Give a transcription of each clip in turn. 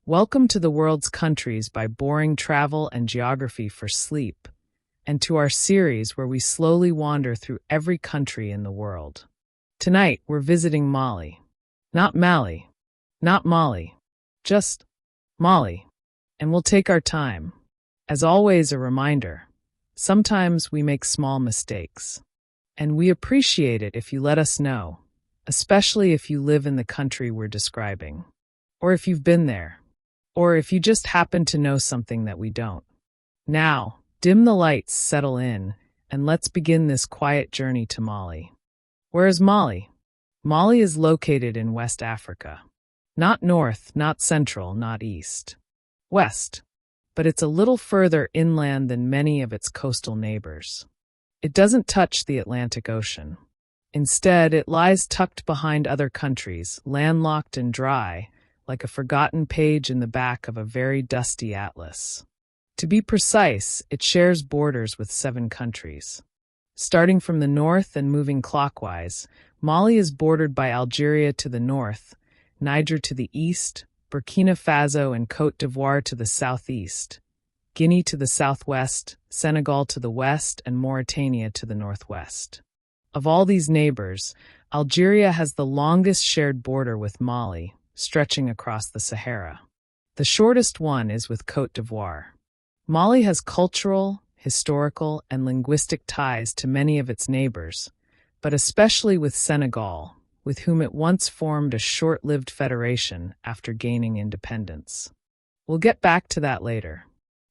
Welcome to the world's countries by Boring Travel and Geography for Sleep, and to our series where we slowly wander through every country in the world. Tonight, we're visiting Mali. Not Mali. Not Mali. Just Mali. And we'll take our time. As always, a reminder. Sometimes we make small mistakes. And we appreciate it if you let us know, especially if you live in the country we're describing. Or if you've been there. Or if you just happen to know something that we don't. Now, dim the lights, settle in, and let's begin this quiet journey to Mali. Where is Mali? Mali is located in West Africa. Not north, not central, not east. West. But it's a little further inland than many of its coastal neighbors. It doesn't touch the Atlantic Ocean. Instead, it lies tucked behind other countries, landlocked and dry, like a forgotten page in the back of a very dusty atlas. To be precise, it shares borders with 7 countries. Starting from the north and moving clockwise, Mali is bordered by Algeria to the north, Niger to the east, Burkina Faso and Côte d'Ivoire to the southeast, Guinea to the southwest, Senegal to the west, and Mauritania to the northwest. Of all these neighbors, Algeria has the longest shared border with Mali, stretching across the Sahara. The shortest one is with Côte d'Ivoire. Mali has cultural, historical, and linguistic ties to many of its neighbors, but especially with Senegal, with whom it once formed a short-lived federation after gaining independence. We'll get back to that later.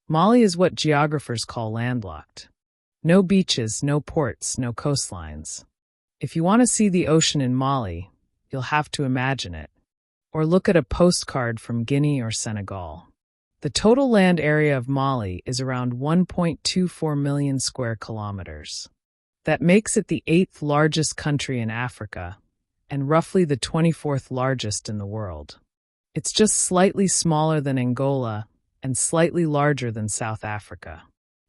Mali is what geographers call landlocked. No beaches, no ports, no coastlines. If you want to see the ocean in Mali, you'll have to imagine it. Or look at a postcard from Guinea or Senegal. The total land area of Mali is around 1.24 million square kilometers. That makes it the 8th largest country in Africa, and roughly the 24th largest in the world. It's just slightly smaller than Angola and slightly larger than South Africa.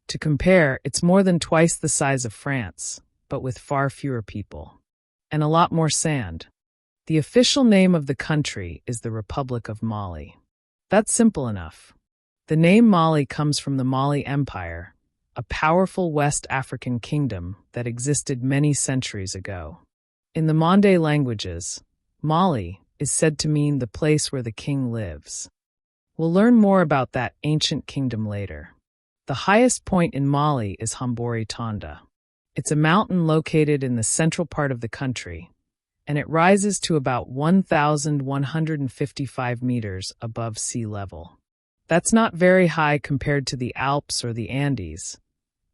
To compare, it's more than twice the size of France, but with far fewer people. And a lot more sand. The official name of the country is the Republic of Mali. That's simple enough. The name Mali comes from the Mali Empire, a powerful West African kingdom that existed many centuries ago. In the Mande languages, Mali is said to mean the place where the king lives. We'll learn more about that ancient kingdom later. The highest point in Mali is Hambori Tanda. It's a mountain located in the central part of the country, and it rises to about 1,155 meters above sea level. That's not very high compared to the Alps or the Andes,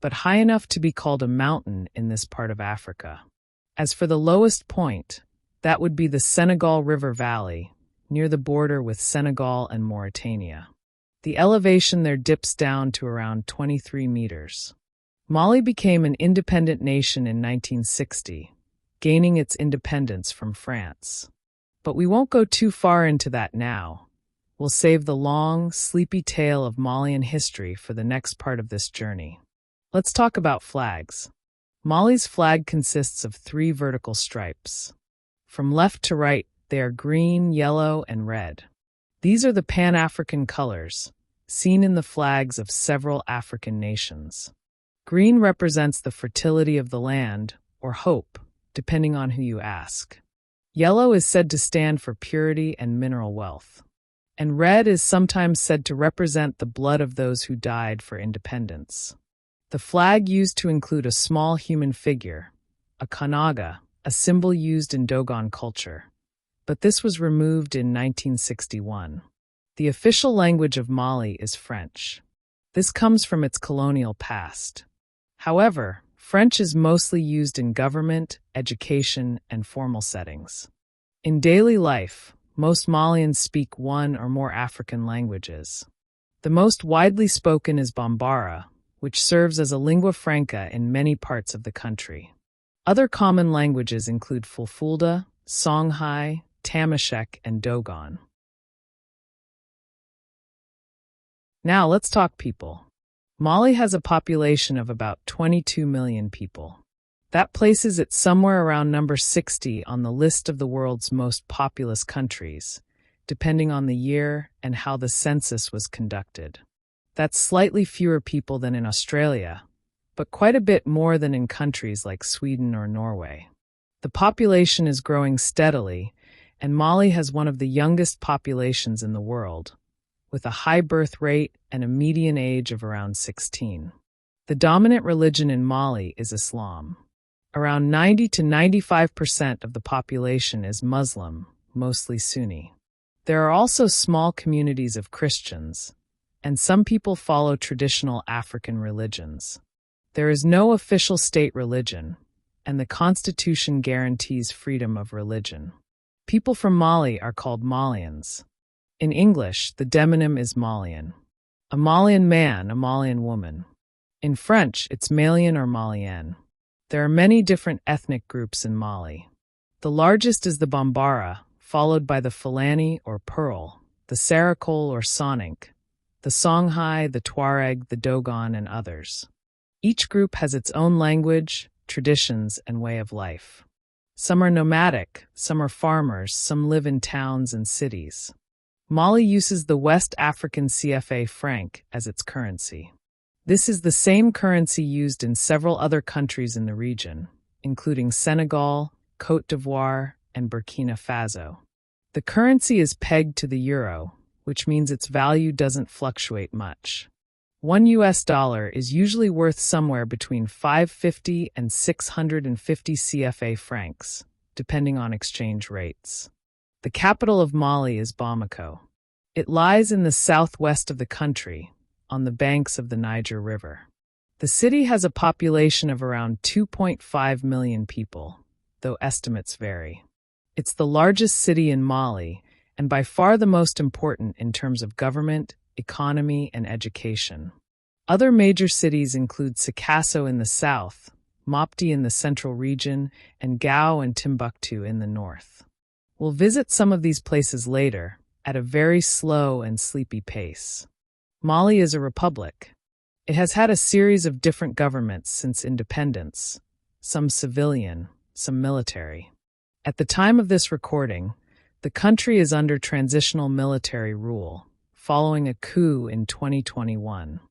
but high enough to be called a mountain in this part of Africa. As for the lowest point, that would be the Senegal River Valley, near the border with Senegal and Mauritania. The elevation there dips down to around 23 meters. Mali became an independent nation in 1960. Gaining its independence from France. But we won't go too far into that now. We'll save the long, sleepy tale of Malian history for the next part of this journey. Let's talk about flags. Mali's flag consists of 3 vertical stripes. From left to right, they are green, yellow, and red. These are the Pan-African colors, seen in the flags of several African nations. Green represents the fertility of the land, or hope, depending on who you ask. Yellow is said to stand for purity and mineral wealth. And red is sometimes said to represent the blood of those who died for independence. The flag used to include a small human figure, a kanaga, a symbol used in Dogon culture. But this was removed in 1961. The official language of Mali is French. This comes from its colonial past. However, French is mostly used in government, education, and formal settings. In daily life, most Malians speak one or more African languages. The most widely spoken is Bambara, which serves as a lingua franca in many parts of the country. Other common languages include Fulfulde, Songhai, Tamashek, and Dogon. Now let's talk people. Mali has a population of about 22 million people. That places it somewhere around number 60 on the list of the world's most populous countries, depending on the year and how the census was conducted. That's slightly fewer people than in Australia, but quite a bit more than in countries like Sweden or Norway. The population is growing steadily, and Mali has one of the youngest populations in the world, with a high birth rate and a median age of around 16. The dominant religion in Mali is Islam. Around 90 to 95% of the population is Muslim, mostly Sunni. There are also small communities of Christians, and some people follow traditional African religions. There is no official state religion, and the constitution guarantees freedom of religion. People from Mali are called Malians. In English, the demonym is Malian. A Malian man, a Malian woman. In French, it's Malien or Malienne. There are many different ethnic groups in Mali. The largest is the Bambara, followed by the Fulani or Pearl, the Sarakol or Soninke, the Songhai, the Tuareg, the Dogon, and others. Each group has its own language, traditions, and way of life. Some are nomadic, some are farmers, some live in towns and cities. Mali uses the West African CFA franc as its currency. This is the same currency used in several other countries in the region, including Senegal, Côte d'Ivoire, and Burkina Faso. The currency is pegged to the euro, which means its value doesn't fluctuate much. $1 is usually worth somewhere between 550 and 650 CFA francs, depending on exchange rates. The capital of Mali is Bamako. It lies in the southwest of the country, on the banks of the Niger River. The city has a population of around 2.5 million people, though estimates vary. It's the largest city in Mali, and by far the most important in terms of government, economy, and education. Other major cities include Sikasso in the south, Mopti in the central region, and Gao and Timbuktu in the north. We'll visit some of these places later, at a very slow and sleepy pace. Mali is a republic. It has had a series of different governments since independence, some civilian, some military. At the time of this recording, the country is under transitional military rule, following a coup in 2021.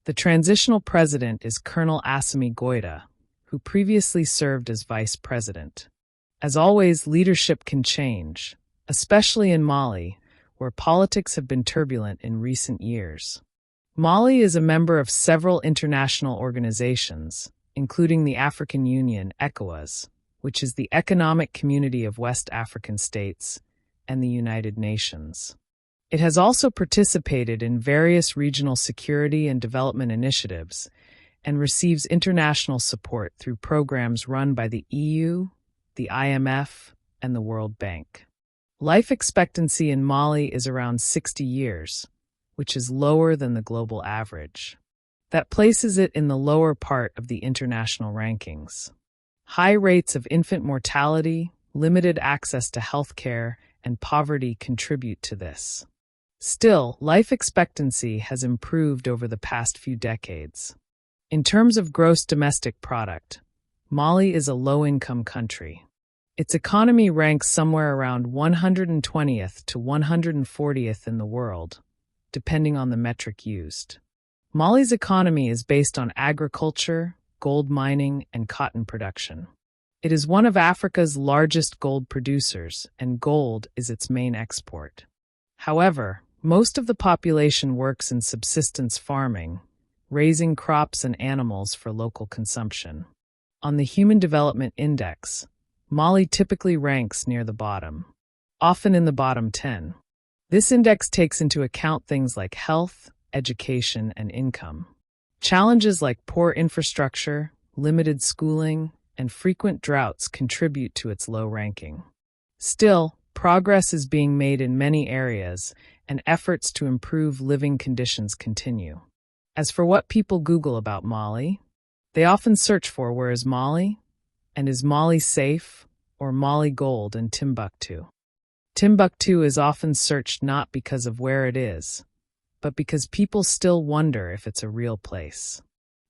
The transitional president is Colonel Assimi Goïta, who previously served as vice president. As always, leadership can change, especially in Mali, where politics have been turbulent in recent years. Mali is a member of several international organizations, including the African Union, ECOWAS, which is the Economic Community of West African States, and the United Nations. It has also participated in various regional security and development initiatives and receives international support through programs run by the EU, the IMF, and the World Bank. Life expectancy in Mali is around 60 years, which is lower than the global average. That places it in the lower part of the international rankings. High rates of infant mortality, limited access to health care, and poverty contribute to this. Still, life expectancy has improved over the past few decades. In terms of gross domestic product, Mali is a low-income country. Its economy ranks somewhere around 120th to 140th in the world, depending on the metric used. Mali's economy is based on agriculture, gold mining, and cotton production. It is one of Africa's largest gold producers, and gold is its main export. However, most of the population works in subsistence farming, raising crops and animals for local consumption. On the Human Development Index, Mali typically ranks near the bottom, often in the bottom 10. This index takes into account things like health, education, and income. Challenges like poor infrastructure, limited schooling, and frequent droughts contribute to its low ranking. Still, progress is being made in many areas, and efforts to improve living conditions continue. As for what people Google about Mali, they often search for "Where is Mali?" and "Is Mali safe?" or "Mali gold" and Timbuktu. Timbuktu is often searched not because of where it is, but because people still wonder if it's a real place.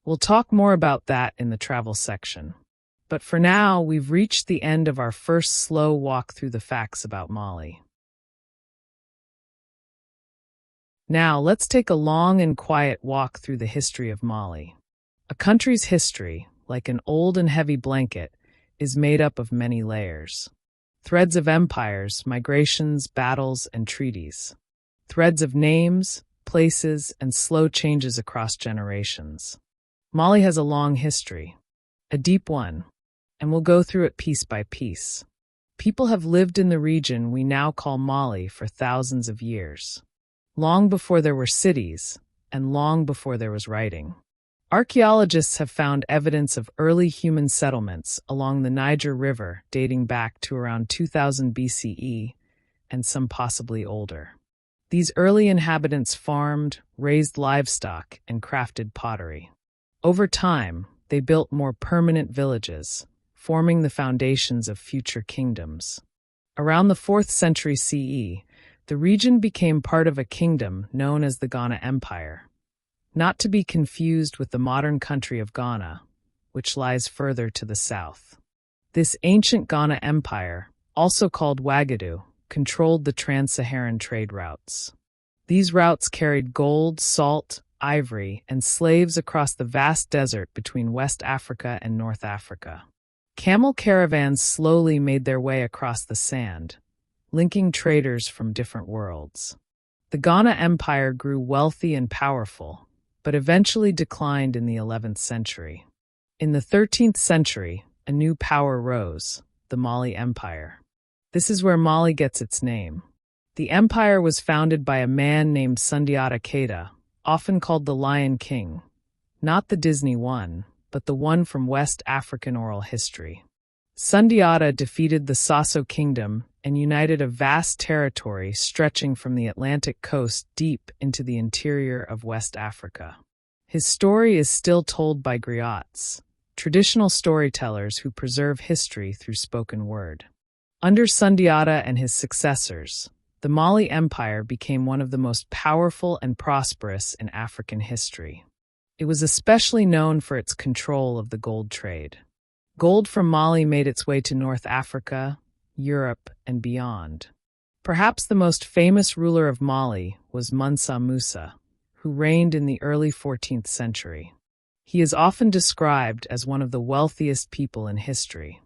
We'll talk more about that in the travel section. But for now, we've reached the end of our first slow walk through the facts about Mali. Now, let's take a long and quiet walk through the history of Mali. A country's history, like an old and heavy blanket, is made up of many layers. Threads of empires, migrations, battles, and treaties. Threads of names, places, and slow changes across generations. Mali has a long history, a deep one, and we'll go through it piece by piece. People have lived in the region we now call Mali for thousands of years, long before there were cities and long before there was writing. Archaeologists have found evidence of early human settlements along the Niger River dating back to around 2000 BCE and some possibly older. These early inhabitants farmed, raised livestock, and crafted pottery. Over time, they built more permanent villages, forming the foundations of future kingdoms. Around the 4th century CE, the region became part of a kingdom known as the Ghana Empire, not to be confused with the modern country of Ghana, which lies further to the south. This ancient Ghana Empire, also called Wagadu, controlled the trans-Saharan trade routes. These routes carried gold, salt, ivory, and slaves across the vast desert between West Africa and North Africa. Camel caravans slowly made their way across the sand, linking traders from different worlds. The Ghana Empire grew wealthy and powerful, but eventually declined in the 11th century. In the 13th century, a new power rose, the Mali Empire. This is where Mali gets its name. The empire was founded by a man named Salif Keïta, often called the Lion King, not the Disney one, but the one from West African oral history. Sundiata defeated the Sasso kingdom and united a vast territory stretching from the Atlantic coast deep into the interior of West Africa. His story is still told by griots, traditional storytellers who preserve history through spoken word. Under Sundiata and his successors, the Mali Empire became one of the most powerful and prosperous in African history. It was especially known for its control of the gold trade. Gold from Mali made its way to North Africa, Europe, and beyond. Perhaps the most famous ruler of Mali was Mansa Musa, who reigned in the early 14th century. He is often described as one of the wealthiest people in history.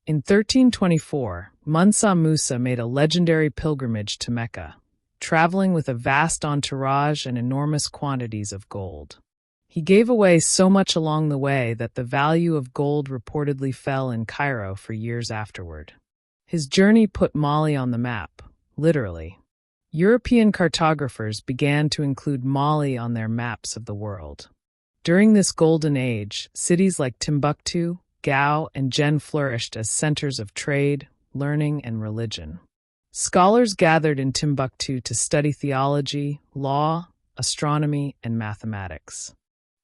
In 1324, Mansa Musa made a legendary pilgrimage to Mecca, traveling with a vast entourage and enormous quantities of gold. He gave away so much along the way that the value of gold reportedly fell in Cairo for years afterward. His journey put Mali on the map, literally. European cartographers began to include Mali on their maps of the world. During this golden age, cities like Timbuktu, Gao, and Jen flourished as centers of trade, learning, and religion. Scholars gathered in Timbuktu to study theology, law, astronomy, and mathematics.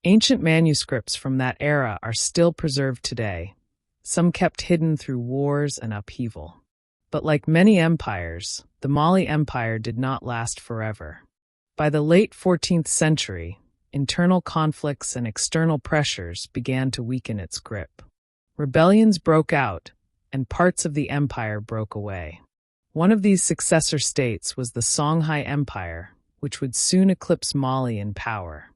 Ancient manuscripts from that era are still preserved today, some kept hidden through wars and upheaval. But like many empires, the Mali Empire did not last forever. By the late 14th century, internal conflicts and external pressures began to weaken its grip. Rebellions broke out, and parts of the empire broke away. One of these successor states was the Songhai Empire, which would soon eclipse Mali in power.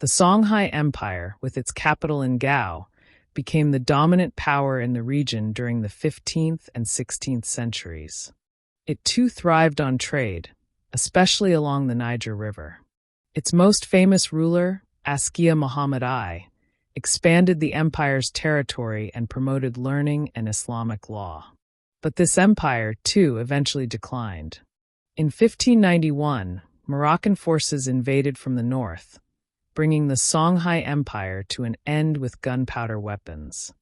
The Songhai Empire, with its capital in Gao, became the dominant power in the region during the 15th and 16th centuries. It too thrived on trade, especially along the Niger River. Its most famous ruler, Askia Muhammad I, expanded the empire's territory and promoted learning and Islamic law. But this empire, too, eventually declined. In 1591, Moroccan forces invaded from the north, bringing the Songhai Empire to an end with gunpowder weapons.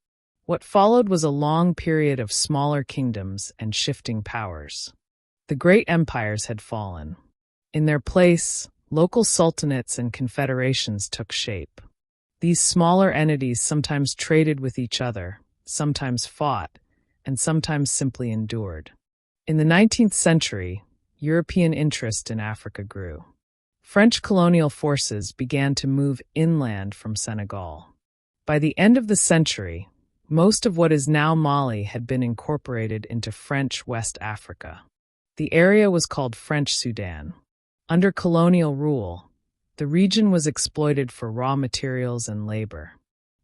What followed was a long period of smaller kingdoms and shifting powers. The great empires had fallen. In their place, local sultanates and confederations took shape. These smaller entities sometimes traded with each other, sometimes fought, and sometimes simply endured. In the 19th century, European interest in Africa grew. French colonial forces began to move inland from Senegal. By the end of the century, most of what is now Mali had been incorporated into French West Africa. The area was called French Sudan. Under colonial rule, the region was exploited for raw materials and labor.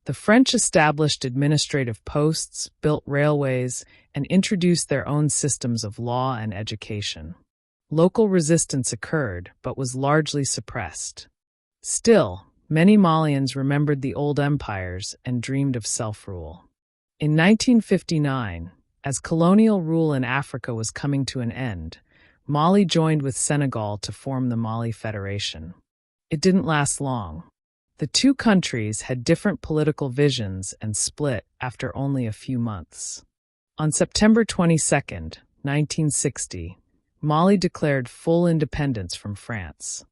The French established administrative posts, built railways, and introduced their own systems of law and education. Local resistance occurred, but was largely suppressed. Still, many Malians remembered the old empires and dreamed of self-rule. In 1959, as colonial rule in Africa was coming to an end, Mali joined with Senegal to form the Mali Federation. It didn't last long. The two countries had different political visions and split after only a few months. On September 22, 1960, Mali declared full independence from France.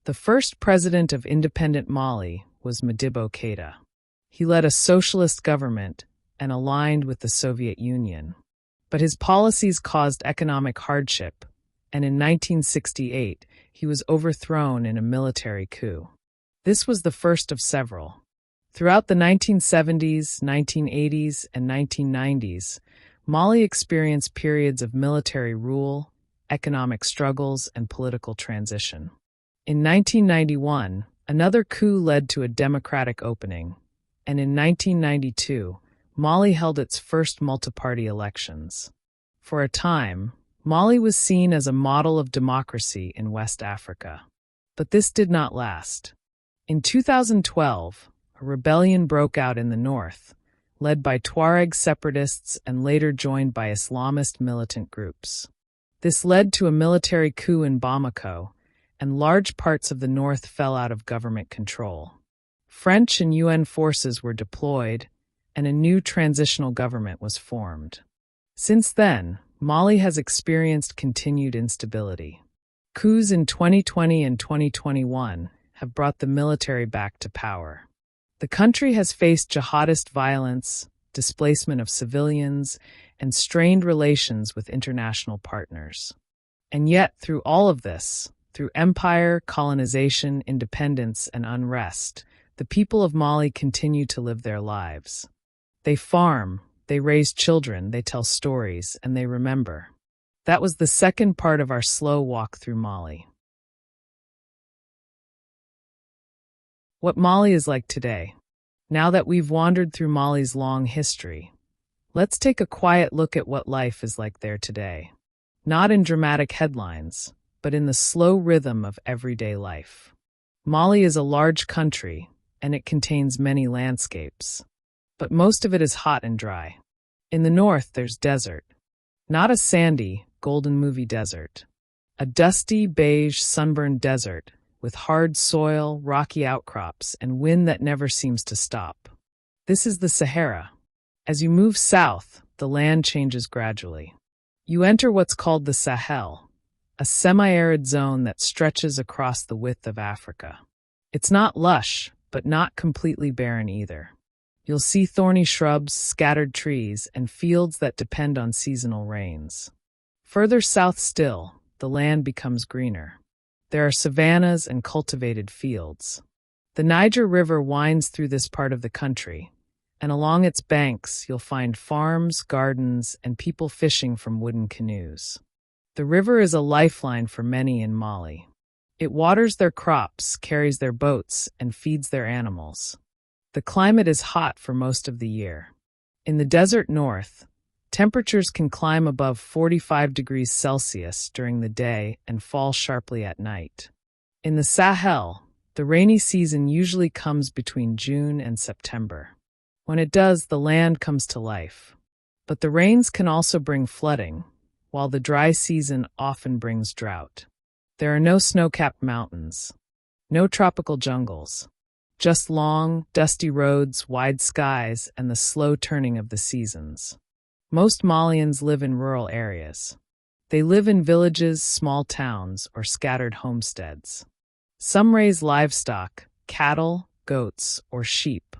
The first president of independent Mali was Modibo Keïta. He led a socialist government and aligned with the Soviet Union. But his policies caused economic hardship, and in 1968, he was overthrown in a military coup. This was the first of several. Throughout the 1970s, 1980s, and 1990s, Mali experienced periods of military rule, economic struggles, and political transition. In 1991, another coup led to a democratic opening, and in 1992, Mali held its first multi-party elections. For a time, Mali was seen as a model of democracy in West Africa. But this did not last. In 2012, a rebellion broke out in the north, led by Tuareg separatists and later joined by Islamist militant groups. This led to a military coup in Bamako, and large parts of the north fell out of government control. French and UN forces were deployed, and a new transitional government was formed. Since then, Mali has experienced continued instability. Coups in 2020 and 2021 have brought the military back to power. The country has faced jihadist violence, displacement of civilians, and strained relations with international partners. And yet, through all of this, through empire, colonization, independence, and unrest, the people of Mali continue to live their lives. They farm, they raise children, they tell stories, and they remember. That was the second part of our slow walk through Mali. What Mali is like today. Now that we've wandered through Mali's long history, let's take a quiet look at what life is like there today. Not in dramatic headlines, but in the slow rhythm of everyday life. Mali is a large country, and it contains many landscapes. But most of it is hot and dry. In the north, there's desert. Not a sandy, golden movie desert. A dusty, beige, sunburned desert with hard soil, rocky outcrops, and wind that never seems to stop. This is the Sahara. As you move south, the land changes gradually. You enter what's called the Sahel, a semi-arid zone that stretches across the width of Africa. It's not lush, but not completely barren either. You'll see thorny shrubs, scattered trees, and fields that depend on seasonal rains. Further south still, the land becomes greener. There are savannas and cultivated fields. The Niger River winds through this part of the country, and along its banks you'll find farms, gardens, and people fishing from wooden canoes. The river is a lifeline for many in Mali. It waters their crops, carries their boats, and feeds their animals. The climate is hot for most of the year. In the desert north, temperatures can climb above 45 degrees Celsius during the day and fall sharply at night. In the Sahel, the rainy season usually comes between June and September. When it does, the land comes to life. But the rains can also bring flooding, while the dry season often brings drought. There are no snow-capped mountains, no tropical jungles. Just long, dusty roads, wide skies, and the slow turning of the seasons. Most Malians live in rural areas. They live in villages, small towns, or scattered homesteads. Some raise livestock, cattle, goats, or sheep,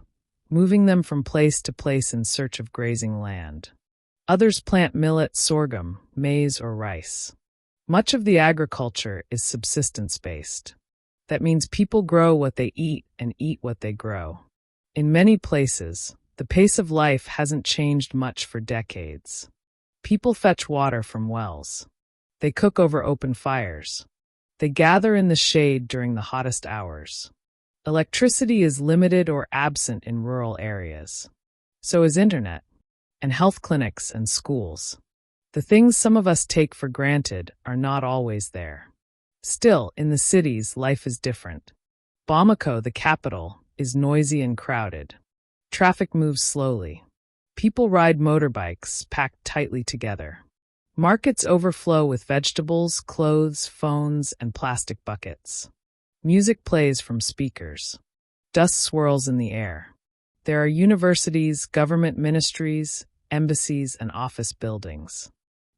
moving them from place to place in search of grazing land. Others plant millet, sorghum, maize, or rice. Much of the agriculture is subsistence-based. That means people grow what they eat and eat what they grow. In many places, the pace of life hasn't changed much for decades. People fetch water from wells. They cook over open fires. They gather in the shade during the hottest hours. Electricity is limited or absent in rural areas. So is internet, and health clinics and schools. The things some of us take for granted are not always there. Still, in the cities, life is different. Bamako, the capital, is noisy and crowded. Traffic moves slowly. People ride motorbikes, packed tightly together. Markets overflow with vegetables, clothes, phones, and plastic buckets. Music plays from speakers. Dust swirls in the air. There are universities, government ministries, embassies, and office buildings.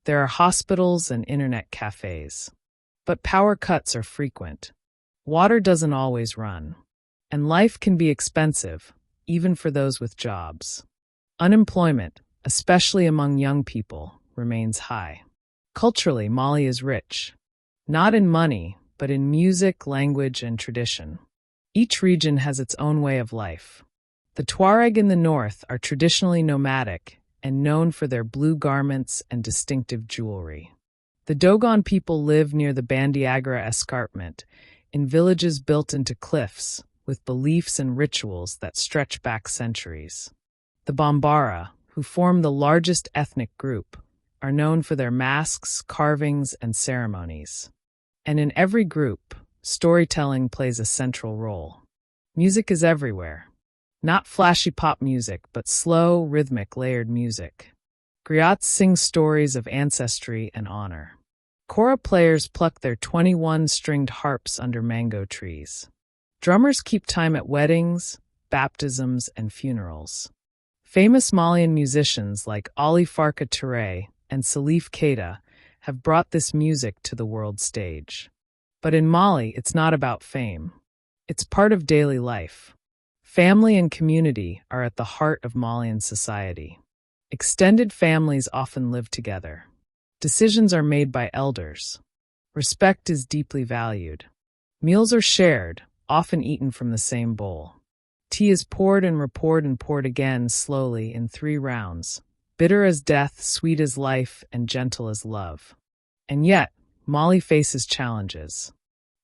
There are hospitals and internet cafes. But power cuts are frequent. Water doesn't always run. And life can be expensive, even for those with jobs. Unemployment, especially among young people, remains high. Culturally, Mali is rich. Not in money, but in music, language, and tradition. Each region has its own way of life. The Tuareg in the north are traditionally nomadic and known for their blue garments and distinctive jewelry. The Dogon people live near the Bandiagara escarpment, in villages built into cliffs, with beliefs and rituals that stretch back centuries. The Bambara, who form the largest ethnic group, are known for their masks, carvings, and ceremonies. And in every group, storytelling plays a central role. Music is everywhere. Not flashy pop music, but slow, rhythmic, layered music. Griots sing stories of ancestry and honor. Kora players pluck their 21-stringed harps under mango trees. Drummers keep time at weddings, baptisms, and funerals. Famous Malian musicians like Ali Farka Touré and Salif Keïta have brought this music to the world stage. But in Mali, it's not about fame. It's part of daily life. Family and community are at the heart of Malian society. Extended families often live together. Decisions are made by elders. Respect is deeply valued. Meals are shared, often eaten from the same bowl. Tea is poured and poured again slowly in 3 rounds. Bitter as death, sweet as life, and gentle as love. And yet, Mali faces challenges.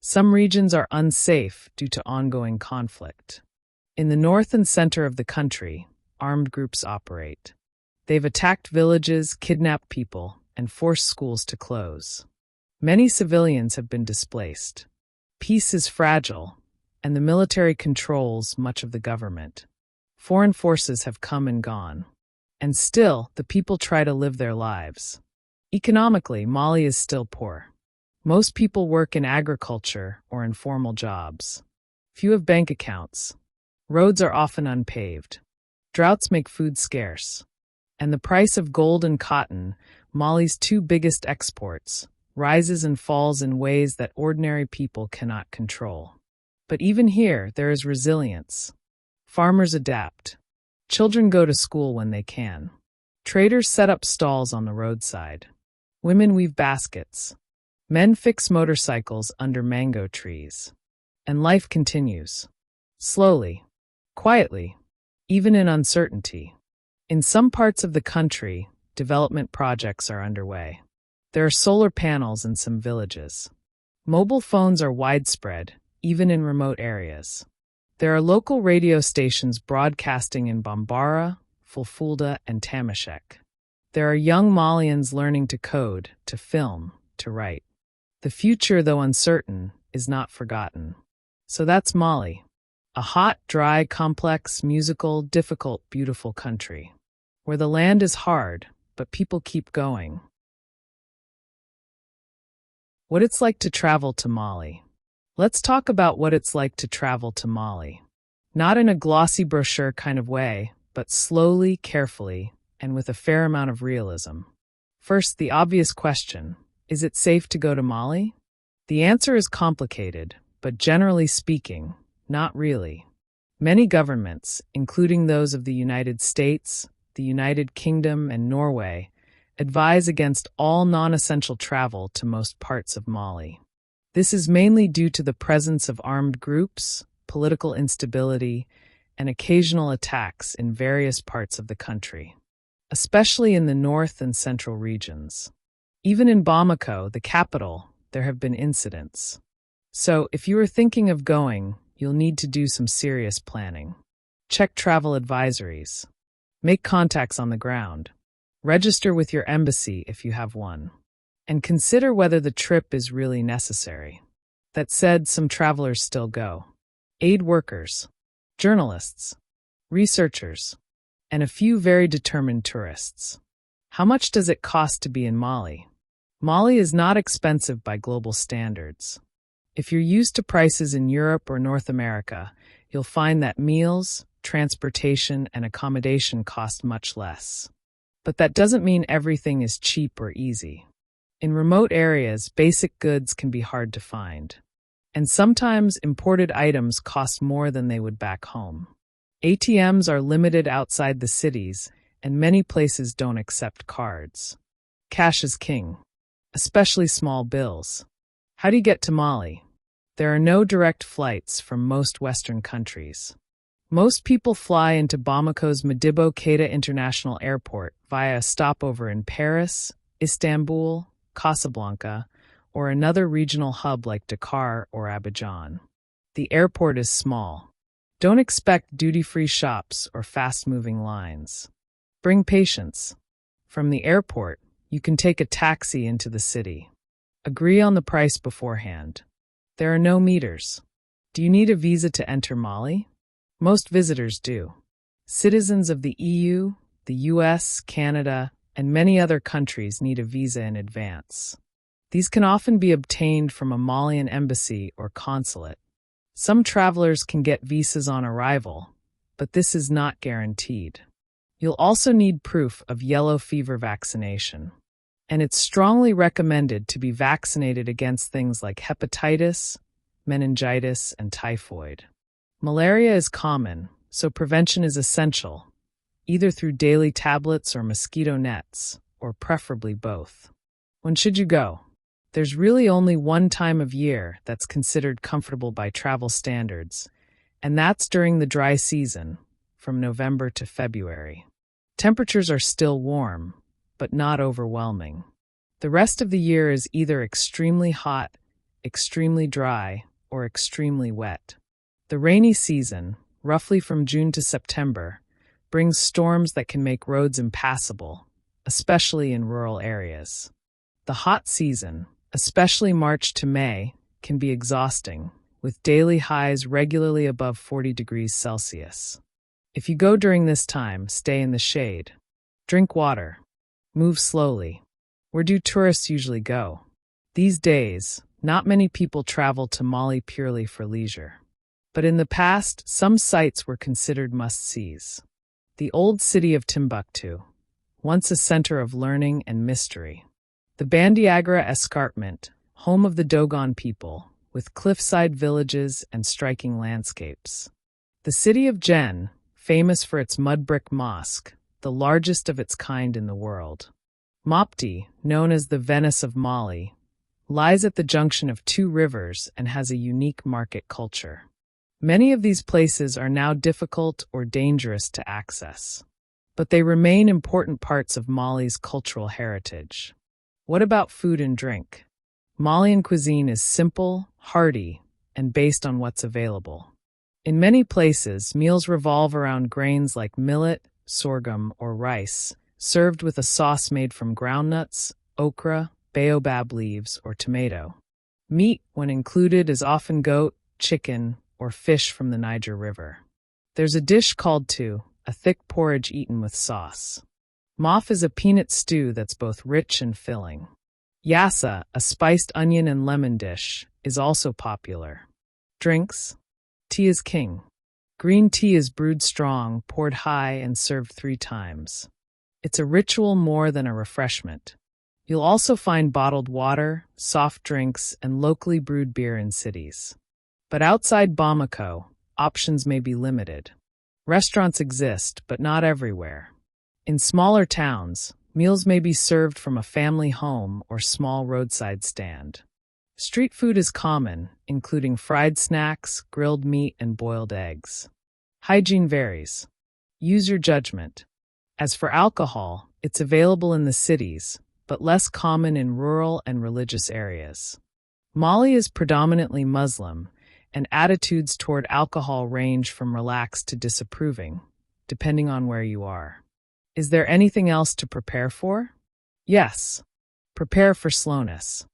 Some regions are unsafe due to ongoing conflict. In the north and center of the country, armed groups operate. They've attacked villages, kidnapped people, and forced schools to close. Many civilians have been displaced. Peace is fragile, and the military controls much of the government. Foreign forces have come and gone. And still, the people try to live their lives. Economically, Mali is still poor. Most people work in agriculture or in formal jobs. Few have bank accounts. Roads are often unpaved. Droughts make food scarce. And the price of gold and cotton, Mali's 2 biggest exports, rises and falls in ways that ordinary people cannot control. But even here, there is resilience. Farmers adapt. Children go to school when they can. Traders set up stalls on the roadside. Women weave baskets. Men fix motorcycles under mango trees. And life continues. Slowly. Quietly. Even in uncertainty. In some parts of the country, development projects are underway. There are solar panels in some villages. Mobile phones are widespread, even in remote areas. There are local radio stations broadcasting in Bambara, Fulfulde, and Tamashek. There are young Malians learning to code, to film, to write. The future, though uncertain, is not forgotten. So that's Mali. A hot, dry, complex, musical, difficult, beautiful country. Where the land is hard, but people keep going. What it's like to travel to Mali. Let's talk about what it's like to travel to Mali. Not in a glossy brochure kind of way, but slowly, carefully, and with a fair amount of realism. First, the obvious question, is it safe to go to Mali? The answer is complicated, but generally speaking, not really. Many governments, including those of the United States, the United Kingdom, and Norway, advise against all non-essential travel to most parts of Mali. This is mainly due to the presence of armed groups, political instability, and occasional attacks in various parts of the country, especially in the north and central regions. Even in Bamako, the capital, there have been incidents. So, if you are thinking of going, you'll need to do some serious planning. Check travel advisories. Make contacts on the ground. Register with your embassy if you have one. And consider whether the trip is really necessary. That said, some travelers still go. Aid workers, journalists, researchers, and a few very determined tourists. How much does it cost to be in Mali? Mali is not expensive by global standards. If you're used to prices in Europe or North America, you'll find that meals, transportation, and accommodation cost much less. But that doesn't mean everything is cheap or easy. In remote areas, basic goods can be hard to find. And sometimes imported items cost more than they would back home. ATMs are limited outside the cities, and many places don't accept cards. Cash is king, especially small bills. How do you get to Mali? There are no direct flights from most Western countries. Most people fly into Bamako's Modibo Keïta International Airport via a stopover in Paris, Istanbul, Casablanca, or another regional hub like Dakar or Abidjan. The airport is small. Don't expect duty-free shops or fast-moving lines. Bring patience. From the airport, you can take a taxi into the city. Agree on the price beforehand. There are no meters. Do you need a visa to enter Mali? Most visitors do. Citizens of the EU, the US, Canada, and many other countries need a visa in advance. These can often be obtained from a Malian embassy or consulate. Some travelers can get visas on arrival, but this is not guaranteed. You'll also need proof of yellow fever vaccination. And it's strongly recommended to be vaccinated against things like hepatitis, meningitis, and typhoid. Malaria is common, so prevention is essential, either through daily tablets or mosquito nets, or preferably both. When should you go? There's really only one time of year that's considered comfortable by travel standards, and that's during the dry season, from November to February. Temperatures are still warm, but not overwhelming. The rest of the year is either extremely hot, extremely dry, or extremely wet. The rainy season, roughly from June to September, brings storms that can make roads impassable, especially in rural areas. The hot season, especially March to May, can be exhausting, with daily highs regularly above 40 degrees Celsius. If you go during this time, stay in the shade. Drink water. Move slowly. Where do tourists usually go? These days, not many people travel to Mali purely for leisure. But in the past, some sites were considered must-sees. The old city of Timbuktu, once a center of learning and mystery. The Bandiagara Escarpment, home of the Dogon people, with cliffside villages and striking landscapes. The city of Jen, famous for its mud brick mosque, the largest of its kind in the world. Mopti, known as the Venice of Mali, lies at the junction of two rivers and has a unique market culture. Many of these places are now difficult or dangerous to access, but they remain important parts of Mali's cultural heritage. What about food and drink? Malian cuisine is simple, hearty, and based on what's available. In many places, meals revolve around grains like millet, sorghum, or rice, served with a sauce made from groundnuts, okra, baobab leaves, or tomato. Meat, when included, is often goat, chicken, or fish from the Niger River. There's a dish called tu, a thick porridge eaten with sauce. Mof is a peanut stew that's both rich and filling. Yassa, a spiced onion and lemon dish, is also popular. Drinks? Tea is king. Green tea is brewed strong, poured high, and served 3 times. It's a ritual more than a refreshment. You'll also find bottled water, soft drinks, and locally brewed beer in cities. But outside Bamako, options may be limited. Restaurants exist, but not everywhere. In smaller towns, meals may be served from a family home or small roadside stand. Street food is common, including fried snacks, grilled meat, and boiled eggs. Hygiene varies. Use your judgment. As for alcohol, it's available in the cities, but less common in rural and religious areas. Mali is predominantly Muslim, and attitudes toward alcohol range from relaxed to disapproving, depending on where you are. Is there anything else to prepare for? Yes. Prepare for slowness,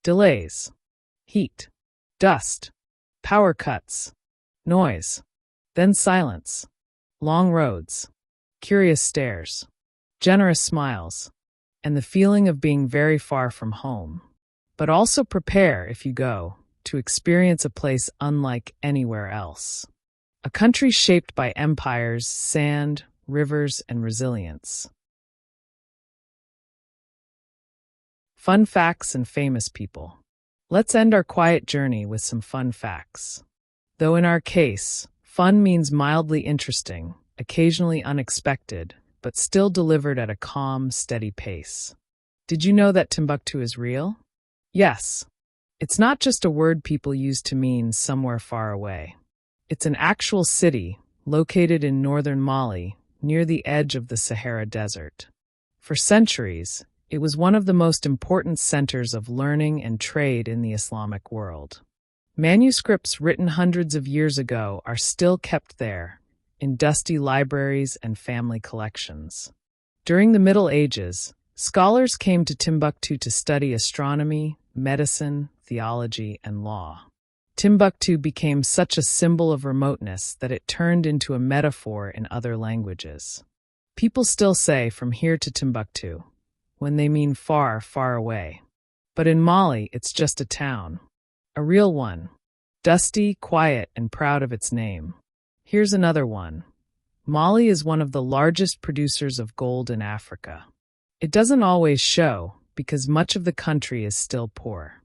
delays, heat, dust, power cuts, noise, then silence, long roads, curious stares, generous smiles, and the feeling of being very far from home. But also prepare, if you go, to experience a place unlike anywhere else. A country shaped by empires, sand, rivers, and resilience. Fun facts and famous people. Let's end our quiet journey with some fun facts. Though in our case, fun means mildly interesting, occasionally unexpected, but still delivered at a calm, steady pace. Did you know that Timbuktu is real? Yes. It's not just a word people use to mean somewhere far away. It's an actual city located in northern Mali, near the edge of the Sahara Desert. For centuries, it was one of the most important centers of learning and trade in the Islamic world. Manuscripts written hundreds of years ago are still kept there, in dusty libraries and family collections. During the Middle Ages, scholars came to Timbuktu to study astronomy, medicine, theology, and law. Timbuktu became such a symbol of remoteness that it turned into a metaphor in other languages. People still say from here to Timbuktu, when they mean far, far away. But in Mali, it's just a town. A real one. Dusty, quiet, and proud of its name. Here's another one. Mali is one of the largest producers of gold in Africa. It doesn't always show, because much of the country is still poor.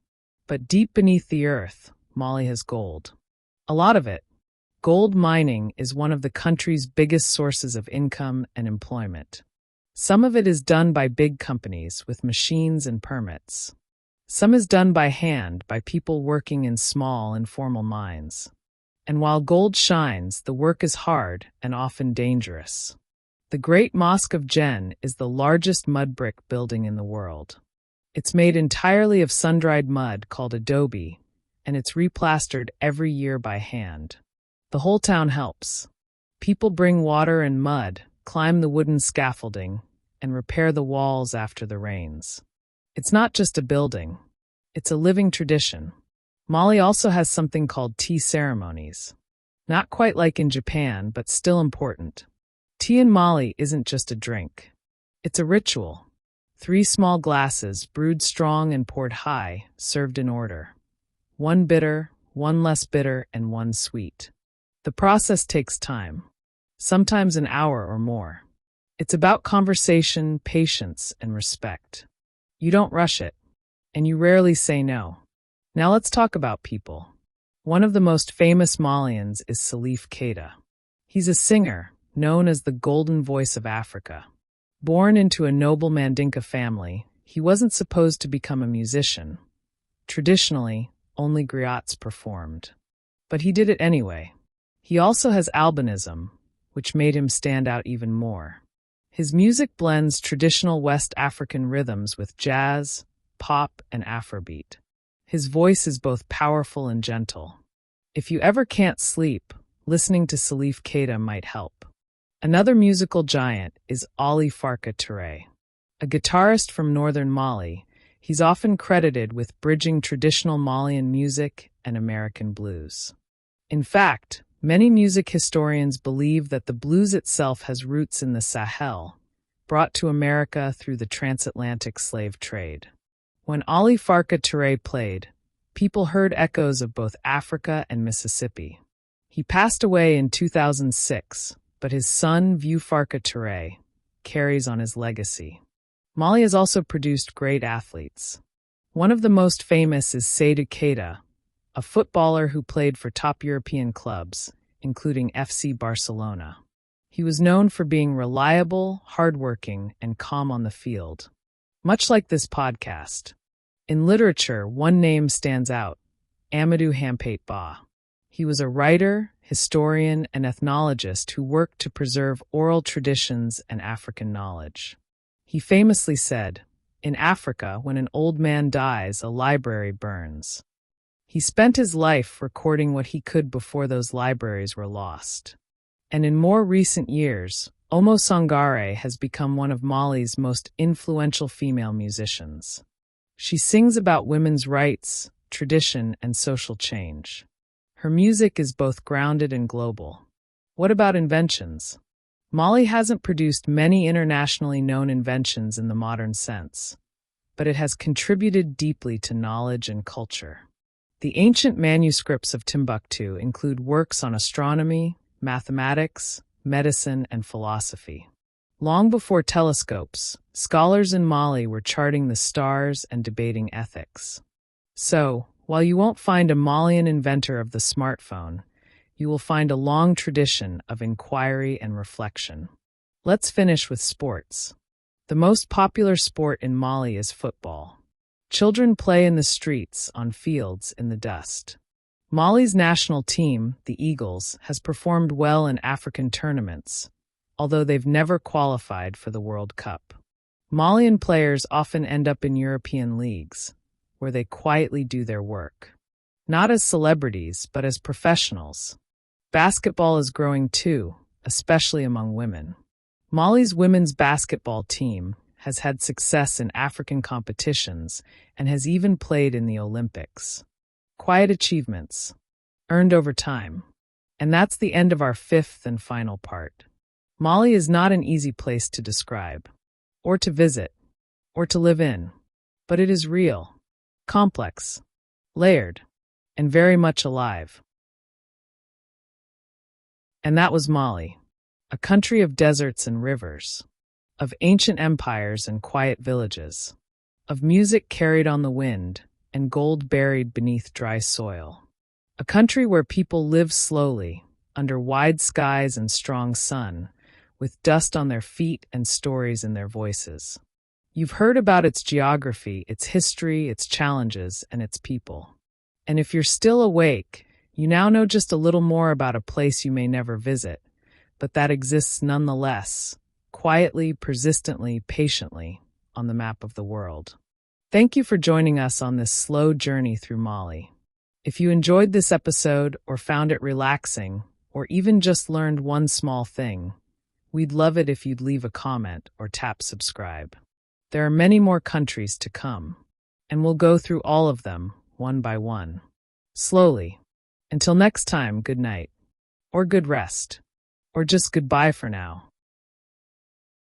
But deep beneath the earth, Mali has gold. A lot of it. Gold mining is one of the country's biggest sources of income and employment. Some of it is done by big companies with machines and permits. Some is done by hand by people working in small, informal mines. And while gold shines, the work is hard and often dangerous. The Great Mosque of Jen is the largest mud brick building in the world. It's made entirely of sun-dried mud called adobe, and it's replastered every year by hand. The whole town helps. People bring water and mud, climb the wooden scaffolding, and repair the walls after the rains. It's not just a building. It's a living tradition. Mali also has something called tea ceremonies. Not quite like in Japan, but still important. Tea in Mali isn't just a drink. It's a ritual. 3 small glasses, brewed strong and poured high, served in order. 1 bitter, 1 less bitter, and 1 sweet. The process takes time. Sometimes an hour or more. It's about conversation, patience, and respect. You don't rush it, and you rarely say no. Now let's talk about people. One of the most famous Malians is Salif Keïta. He's a singer, known as the Golden Voice of Africa. Born into a noble Mandinka family, he wasn't supposed to become a musician. Traditionally, only griots performed. But he did it anyway. He also has albinism, which made him stand out even more. His music blends traditional West African rhythms with jazz, pop, and Afrobeat. His voice is both powerful and gentle. If you ever can't sleep, listening to Salif Keïta might help. Another musical giant is Ali Farka Touré. A guitarist from northern Mali, he's often credited with bridging traditional Malian music and American blues. In fact, many music historians believe that the blues itself has roots in the Sahel, brought to America through the transatlantic slave trade. When Ali Farka Touré played, people heard echoes of both Africa and Mississippi. He passed away in 2006, but his son, Vieux Farka Touré, carries on his legacy. Mali has also produced great athletes. One of the most famous is Salif Keïta, a footballer who played for top European clubs, including FC Barcelona. He was known for being reliable, hardworking, and calm on the field. Much like this podcast. In literature, one name stands out, Amadou Hampâté Bâ. He was a writer, historian, and ethnologist who worked to preserve oral traditions and African knowledge. He famously said, "In Africa, when an old man dies, a library burns. He spent his life recording what he could before those libraries were lost. And in more recent years, Ali Songhai has become one of Mali's most influential female musicians. She sings about women's rights, tradition, and social change. Her music is both grounded and global. What about inventions? Mali hasn't produced many internationally known inventions in the modern sense, but it has contributed deeply to knowledge and culture. The ancient manuscripts of Timbuktu include works on astronomy, mathematics, medicine, and philosophy. Long before telescopes, scholars in Mali were charting the stars and debating ethics. So, while you won't find a Malian inventor of the smartphone, you will find a long tradition of inquiry and reflection. Let's finish with sports. The most popular sport in Mali is football. Children play in the streets, on fields, in the dust. Mali's national team, the Eagles, has performed well in African tournaments, although they've never qualified for the World Cup. Malian players often end up in European leagues, where they quietly do their work. Not as celebrities, but as professionals. Basketball is growing too, especially among women. Mali's women's basketball team has had success in African competitions and has even played in the Olympics. Quiet achievements, earned over time. And that's the end of our fifth and final part. Mali is not an easy place to describe, or to visit, or to live in, but it is real, complex, layered, and very much alive. And that was Mali, a country of deserts and rivers, of ancient empires and quiet villages, of music carried on the wind and gold buried beneath dry soil. A country where people live slowly, under wide skies and strong sun, with dust on their feet and stories in their voices. You've heard about its geography, its history, its challenges, and its people. And if you're still awake, you now know just a little more about a place you may never visit, but that exists nonetheless, quietly, persistently, patiently, on the map of the world. Thank you for joining us on this slow journey through Mali. If you enjoyed this episode or found it relaxing, or even just learned one small thing, we'd love it if you'd leave a comment or tap subscribe. There are many more countries to come, and we'll go through all of them, one by one. Slowly. Until next time, good night. Or good rest. Or just goodbye for now.